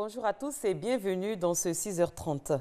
Bonjour à tous et bienvenue dans ce 6h30.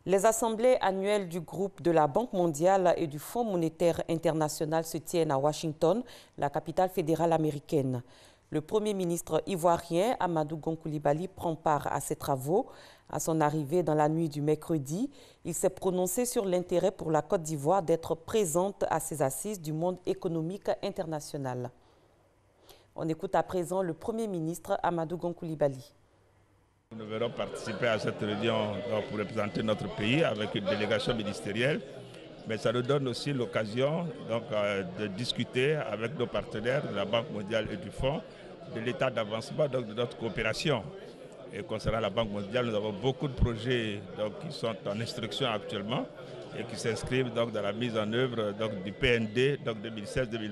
Les assemblées annuelles du groupe de la Banque mondiale et du Fonds monétaire international se tiennent à Washington, la capitale fédérale américaine. Le Premier ministre ivoirien Amadou Gon Coulibaly prend part à ces travaux. À son arrivée dans la nuit du mercredi, il s'est prononcé sur l'intérêt pour la Côte d'Ivoire d'être présente à ces assises du monde économique international. On écoute à présent le Premier ministre Amadou Gon Coulibaly. Nous verrons participer à cette réunion pour représenter notre pays avec une délégation ministérielle, mais ça nous donne aussi l'occasion de discuter avec nos partenaires de la Banque mondiale et du Fonds de l'état d'avancement de notre coopération. Et concernant la Banque mondiale, nous avons beaucoup de projets qui sont en instruction actuellement et qui s'inscrivent dans la mise en œuvre du PND 2016-2020.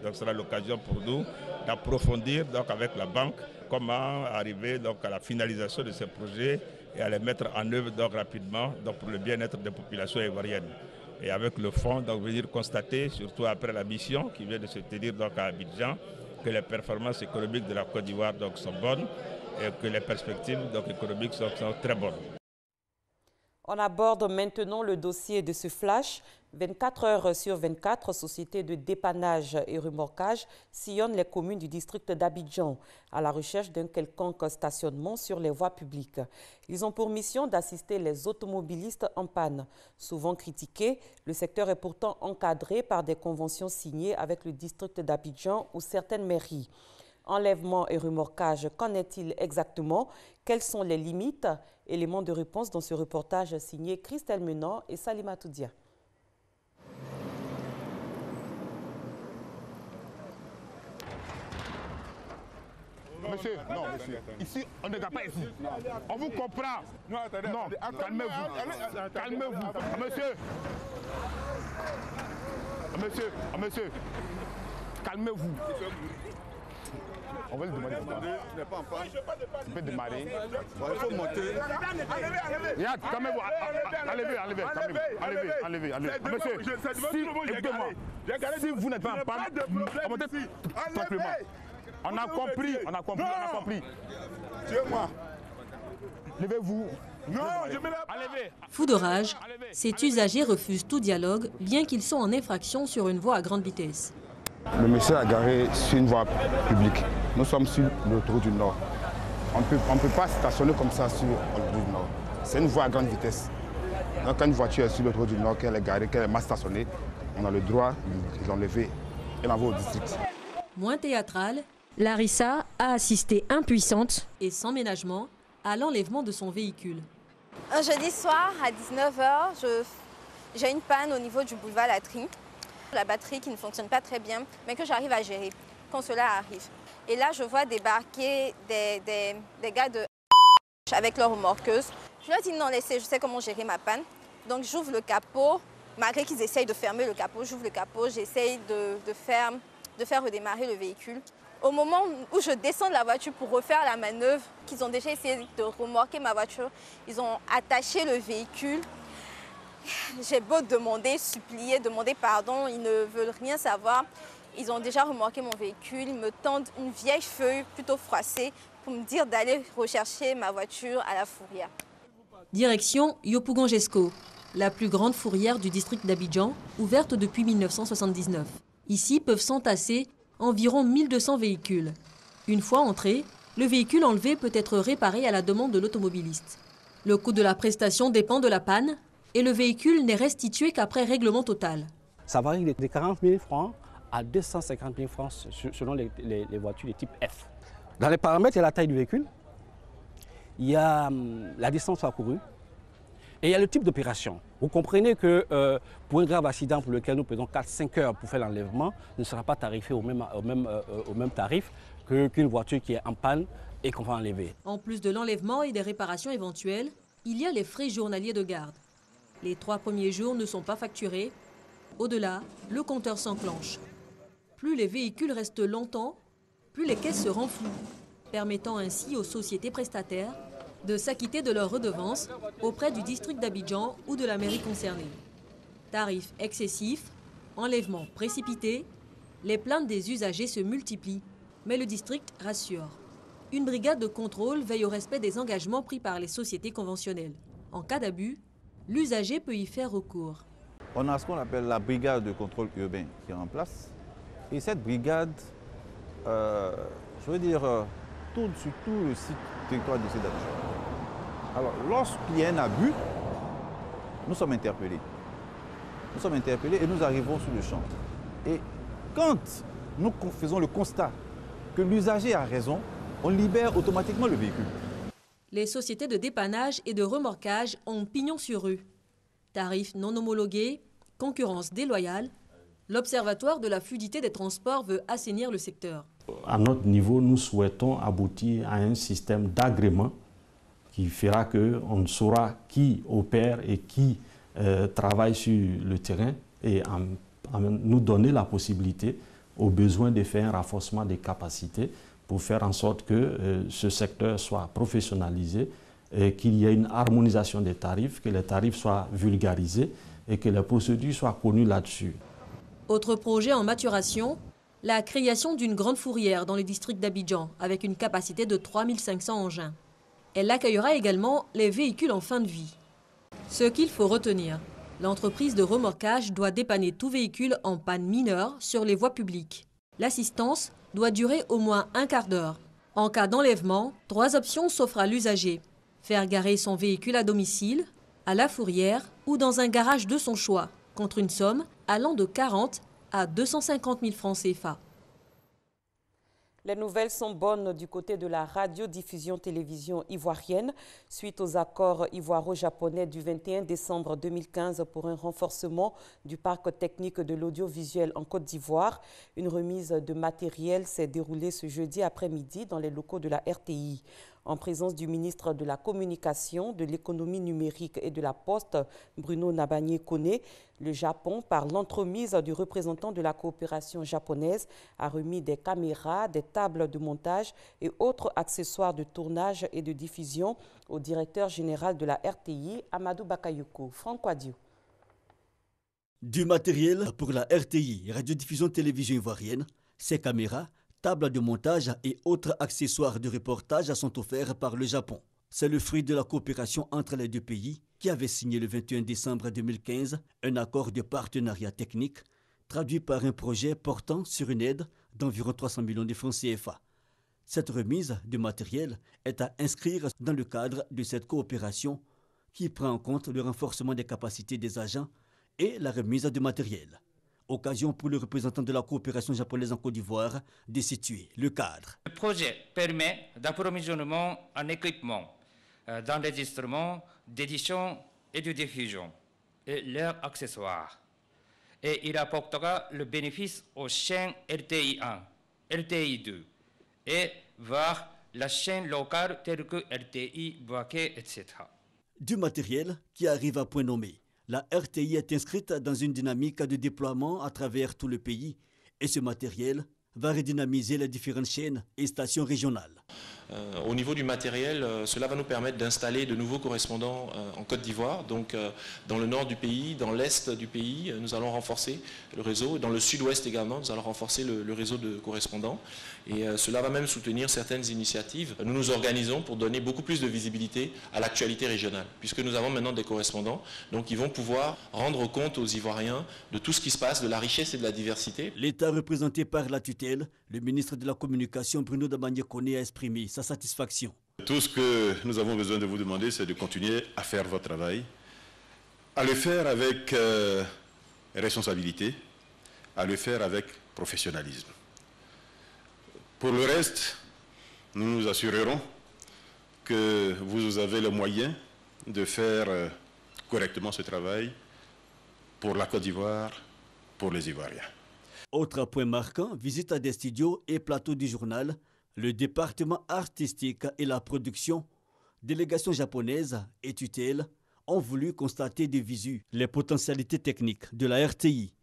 Donc ce sera l'occasion pour nous d'approfondir avec la banque comment arriver à la finalisation de ces projets et à les mettre en œuvre rapidement pour le bien-être des populations ivoiriennes. Et avec le fonds, venir constater, surtout après la mission qui vient de se tenir à Abidjan, que les performances économiques de la Côte d'Ivoire sont bonnes et que les perspectives économiques sont très bonnes. On aborde maintenant le dossier de ce flash. 24 heures sur 24, sociétés de dépannage et remorquage sillonnent les communes du district d'Abidjan à la recherche d'un quelconque stationnement sur les voies publiques. Ils ont pour mission d'assister les automobilistes en panne. Souvent critiqué, le secteur est pourtant encadré par des conventions signées avec le district d'Abidjan ou certaines mairies. Enlèvement et remorquage, qu'en est-il exactement? Quelles sont les limites? Éléments de réponse dans ce reportage signé Christelle Menant et Salima Toudia. Monsieur, non, monsieur. Ici, on ne va pas ici. On vous comprend. Non, calmez-vous. Calmez-vous. Monsieur. Calmez-vous. On va lui demander pourquoi. Tu n'es pas en panne. Tu peux démarrer. Bon, il faut monter. Regarde, calmez-vous. Enlevez. Monsieur, écoutez-moi. Si vous n'êtes pas en panne, montez tranquillement. On a compris. Tuez-moi. Levez-vous. Non, je me lève. Fou de rage, cet usager refuse tout dialogue, bien qu'ils sont en infraction sur une voie à grande vitesse. Le monsieur a garé sur une voie publique. Nous sommes sur l'autoroute du Nord. On ne peut pas stationner comme ça sur l'autoroute du Nord. C'est une voie à grande vitesse. Donc quand une voiture est sur l'autoroute du Nord, qu'elle est garée, qu'elle est mal stationnée, on a le droit de l'enlever et l'envoyer au district. Moins théâtrale, Larissa a assisté impuissante et sans ménagement à l'enlèvement de son véhicule. Un jeudi soir à 19 h, j'ai une panne au niveau du boulevard Latry. La batterie qui ne fonctionne pas très bien, mais que j'arrive à gérer quand cela arrive. Et là, je vois débarquer des gars avec leur remorqueuse. Je leur dis non, laissez, je sais comment gérer ma panne. Donc j'ouvre le capot, malgré qu'ils essayent de fermer le capot, j'ouvre le capot, j'essaye de faire redémarrer le véhicule. Au moment où je descends de la voiture pour refaire la manœuvre, qu'ils ont déjà essayé de remorquer ma voiture, ils ont attaché le véhicule. J'ai beau demander, supplier, demander pardon, ils ne veulent rien savoir. Ils ont déjà remorqué mon véhicule, ils me tendent une vieille feuille plutôt froissée pour me dire d'aller rechercher ma voiture à la fourrière. Direction Yopougon-Jesco, la plus grande fourrière du district d'Abidjan, ouverte depuis 1979. Ici peuvent s'entasser environ 1200 véhicules. Une fois entré, le véhicule enlevé peut être réparé à la demande de l'automobiliste. Le coût de la prestation dépend de la panne et le véhicule n'est restitué qu'après règlement total. Ça varie de 40 000 francs à 250 000 francs selon les voitures de type F. Dans les paramètres, il y a la taille du véhicule, il y a la distance parcourue et il y a le type d'opération. Vous comprenez que pour un grave accident pour lequel nous prenons 4-5 heures pour faire l'enlèvement, ne sera pas tarifé au même tarif qu'une voiture qui est en panne et qu'on va enlever. En plus de l'enlèvement et des réparations éventuelles, il y a les frais journaliers de garde. Les 3 premiers jours ne sont pas facturés. Au-delà, le compteur s'enclenche. Plus les véhicules restent longtemps, plus les caisses se renflouent, permettant ainsi aux sociétés prestataires de s'acquitter de leurs redevances auprès du district d'Abidjan ou de la mairie concernée. Tarifs excessifs, enlèvements précipités, les plaintes des usagers se multiplient, mais le district rassure. Une brigade de contrôle veille au respect des engagements pris par les sociétés conventionnelles. En cas d'abus, l'usager peut y faire recours. On a ce qu'on appelle la brigade de contrôle urbain qui est en place. Et cette brigade, tourne sur tout le territoire de Abidjan. Alors, lorsqu'il y a un abus, nous sommes interpellés. Nous sommes interpellés et nous arrivons sur le champ. Et quand nous faisons le constat que l'usager a raison, on libère automatiquement le véhicule. Les sociétés de dépannage et de remorquage ont pignon sur rue. Tarifs non homologués, concurrence déloyale. L'Observatoire de la fluidité des transports veut assainir le secteur. À notre niveau, nous souhaitons aboutir à un système d'agrément qui fera qu'on saura qui opère et qui travaille sur le terrain et nous donner la possibilité, au besoin de faire un renforcement des capacités pour faire en sorte que ce secteur soit professionnalisé, qu'il y ait une harmonisation des tarifs, que les tarifs soient vulgarisés et que les procédures soient connues là-dessus. Autre projet en maturation, la création d'une grande fourrière dans le district d'Abidjan avec une capacité de 3500 engins. Elle accueillera également les véhicules en fin de vie. Ce qu'il faut retenir, l'entreprise de remorquage doit dépanner tout véhicule en panne mineure sur les voies publiques. L'assistance doit durer au moins un quart d'heure. En cas d'enlèvement, 3 options s'offrent à l'usager. Faire garer son véhicule à domicile, à la fourrière ou dans un garage de son choix, contre une somme allant de 40 à 250 000 francs CFA. Les nouvelles sont bonnes du côté de la radiodiffusion-télévision ivoirienne suite aux accords ivoiro-japonais du 21 décembre 2015 pour un renforcement du parc technique de l'audiovisuel en Côte d'Ivoire. Une remise de matériel s'est déroulée ce jeudi après-midi dans les locaux de la RTI. En présence du ministre de la Communication, de l'Économie numérique et de la Poste, Bruno Nabanye-Kone, le Japon, par l'entremise du représentant de la coopération japonaise, a remis des caméras, des tables de montage et autres accessoires de tournage et de diffusion au directeur général de la RTI, Amadou Bakayoko. Franck Wadiou. Du matériel pour la RTI, radiodiffusion télévision ivoirienne, ces caméras, tables de montage et autres accessoires de reportage sont offerts par le Japon. C'est le fruit de la coopération entre les deux pays qui avait signé le 21 décembre 2015 un accord de partenariat technique traduit par un projet portant sur une aide d'environ 300 millions de francs CFA. Cette remise de matériel est à inscrire dans le cadre de cette coopération qui prend en compte le renforcement des capacités des agents et la remise de matériel. Occasion pour le représentant de la coopération japonaise en Côte d'Ivoire de situer le cadre. Le projet permet d'approvisionnement en équipement, d'enregistrement, d'édition et de diffusion et leurs accessoires. Et il apportera le bénéfice aux chaînes RTI 1, RTI 2 et vers la chaîne locale telle que RTI, Boaké, etc. Du matériel qui arrive à point nommé. La RTI est inscrite dans une dynamique de déploiement à travers tout le pays et ce matériel va redynamiser les différentes chaînes et stations régionales. Au niveau du matériel, cela va nous permettre d'installer de nouveaux correspondants en Côte d'Ivoire. Donc dans le nord du pays, dans l'est du pays, nous allons renforcer le réseau. Dans le sud-ouest également, nous allons renforcer le réseau de correspondants. Et cela va même soutenir certaines initiatives. Nous nous organisons pour donner beaucoup plus de visibilité à l'actualité régionale, puisque nous avons maintenant des correspondants. Donc ils vont pouvoir rendre compte aux Ivoiriens de tout ce qui se passe, de la richesse et de la diversité. L'État représenté par la tutelle, le ministre de la Communication Bruno Nabanye-Kone a exprimé sa satisfaction. Tout ce que nous avons besoin de vous demander, c'est de continuer à faire votre travail, à le faire avec responsabilité, à le faire avec professionnalisme. Pour le reste, nous nous assurerons que vous avez le moyen de faire correctement ce travail pour la Côte d'Ivoire, pour les Ivoiriens. Autre point marquant, visite à des studios et plateaux du journal, le département artistique et la production, délégation japonaise et tutelle ont voulu constater de visu les potentialités techniques de la RTI.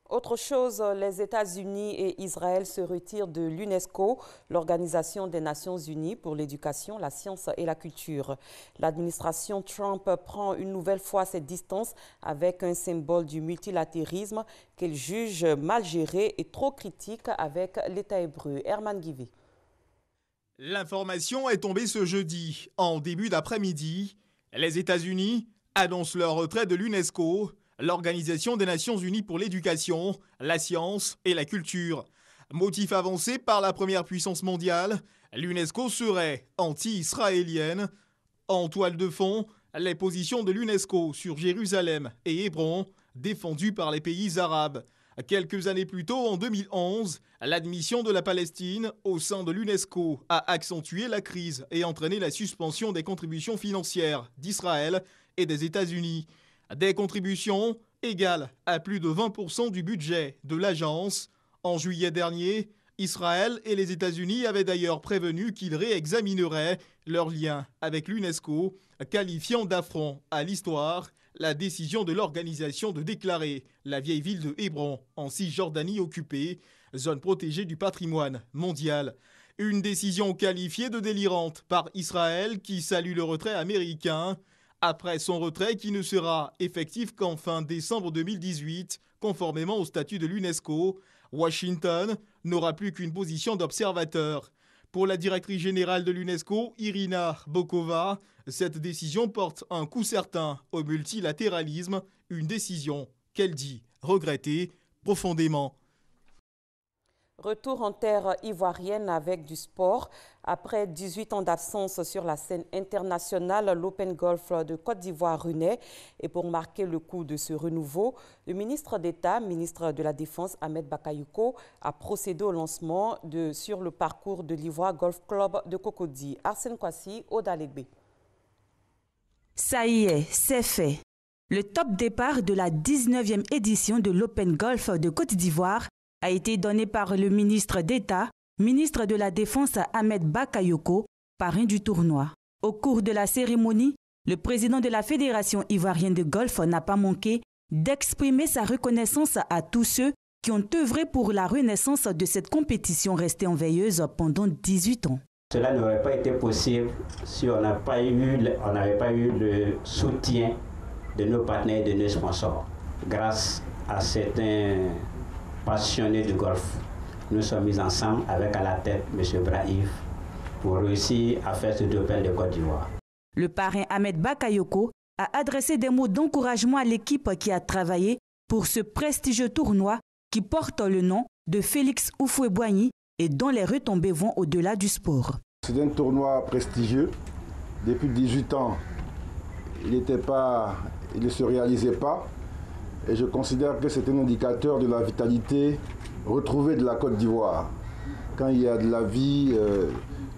Autre chose, les États-Unis et Israël se retirent de l'UNESCO, l'Organisation des Nations Unies pour l'éducation, la science et la culture. L'administration Trump prend une nouvelle fois ses distances avec un symbole du multilatérisme qu'elle juge mal géré et trop critique avec l'État hébreu. Herman Guivé. L'information est tombée ce jeudi, en début d'après-midi. Les États-Unis annoncent leur retrait de l'UNESCO, l'Organisation des Nations Unies pour l'éducation, la science et la culture. Motif avancé par la première puissance mondiale, l'UNESCO serait anti-israélienne. En toile de fond, les positions de l'UNESCO sur Jérusalem et Hébron, défendues par les pays arabes. Quelques années plus tôt, en 2011, l'admission de la Palestine au sein de l'UNESCO a accentué la crise et entraîné la suspension des contributions financières d'Israël et des États-Unis. Des contributions égales à plus de 20% du budget de l'agence. En juillet dernier, Israël et les États-Unis avaient d'ailleurs prévenu qu'ils réexamineraient leur lien avec l'UNESCO, qualifiant d'affront à l'histoire la décision de l'organisation de déclarer la vieille ville de Hébron en Cisjordanie occupée, zone protégée du patrimoine mondial. Une décision qualifiée de délirante par Israël qui salue le retrait américain. Après son retrait qui ne sera effectif qu'en fin décembre 2018, conformément au statut de l'UNESCO, Washington n'aura plus qu'une position d'observateur. Pour la directrice générale de l'UNESCO, Irina Bokova, cette décision porte un coup certain au multilatéralisme, une décision qu'elle dit regretter profondément. Retour en terre ivoirienne avec du sport. Après 18 ans d'absence sur la scène internationale, l'Open Golf de Côte d'Ivoire renaît. Et pour marquer le coup de ce renouveau, le ministre d'État, ministre de la Défense, Ahmed Bakayoko, a procédé au lancement sur le parcours de l'Ivoire Golf Club de Cocody. Arsène Kwasi, Odalegbe. Ça y est, c'est fait. Le top départ de la 19e édition de l'Open Golf de Côte d'Ivoire a été donné par le ministre d'État, ministre de la Défense Ahmed Bakayoko, parrain du tournoi. Au cours de la cérémonie, le président de la Fédération ivoirienne de golf n'a pas manqué d'exprimer sa reconnaissance à tous ceux qui ont œuvré pour la renaissance de cette compétition restée en veilleuse pendant 18 ans. Cela n'aurait pas été possible si on n'avait pas eu le soutien de nos partenaires et de nos sponsors. Grâce à certains passionnés de golf, nous sommes mis ensemble avec à la tête M. Brahif pour réussir à faire ce Open de Côte d'Ivoire. Le parrain Ahmed Bakayoko a adressé des mots d'encouragement à l'équipe qui a travaillé pour ce prestigieux tournoi qui porte le nom de Félix Houphouët-Boigny et dont les retombées vont au-delà du sport. C'est un tournoi prestigieux. Depuis 18 ans, il ne se réalisait pas. Et je considère que c'est un indicateur de la vitalité retrouvée de la Côte d'Ivoire. Quand il y a de la vie,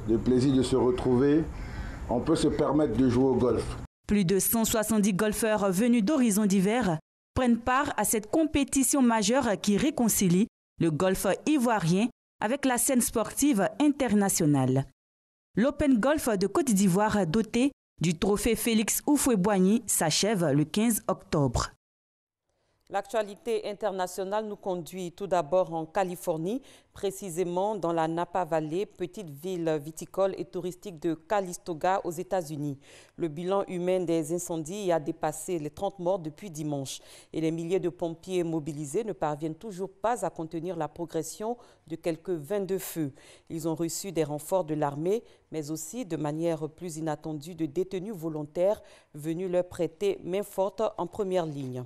le plaisir de se retrouver, on peut se permettre de jouer au golf. Plus de 170 golfeurs venus d'horizons divers prennent part à cette compétition majeure qui réconcilie le golf ivoirien avec la scène sportive internationale. L'Open Golf de Côte d'Ivoire doté du trophée Félix Houphouët-Boigny s'achève le 15 octobre. L'actualité internationale nous conduit tout d'abord en Californie, précisément dans la Napa Valley, petite ville viticole et touristique de Calistoga aux États-Unis. Le bilan humain des incendies y a dépassé les 30 morts depuis dimanche. Et les milliers de pompiers mobilisés ne parviennent toujours pas à contenir la progression de quelques 22 feux. Ils ont reçu des renforts de l'armée, mais aussi de manière plus inattendue de détenus volontaires venus leur prêter main forte en première ligne.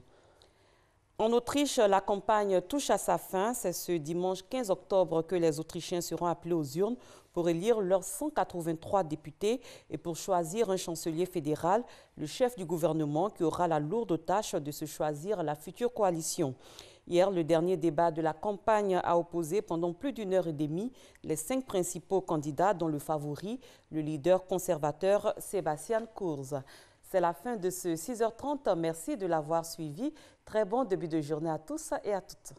En Autriche, la campagne touche à sa fin. C'est ce dimanche 15 octobre que les Autrichiens seront appelés aux urnes pour élire leurs 183 députés et pour choisir un chancelier fédéral, le chef du gouvernement qui aura la lourde tâche de se choisir la future coalition. Hier, le dernier débat de la campagne a opposé pendant plus d'une heure et demie les 5 principaux candidats, dont le favori, le leader conservateur Sebastian Kurz. C'est la fin de ce 6h30. Merci de l'avoir suivi. Très bon début de journée à tous et à toutes.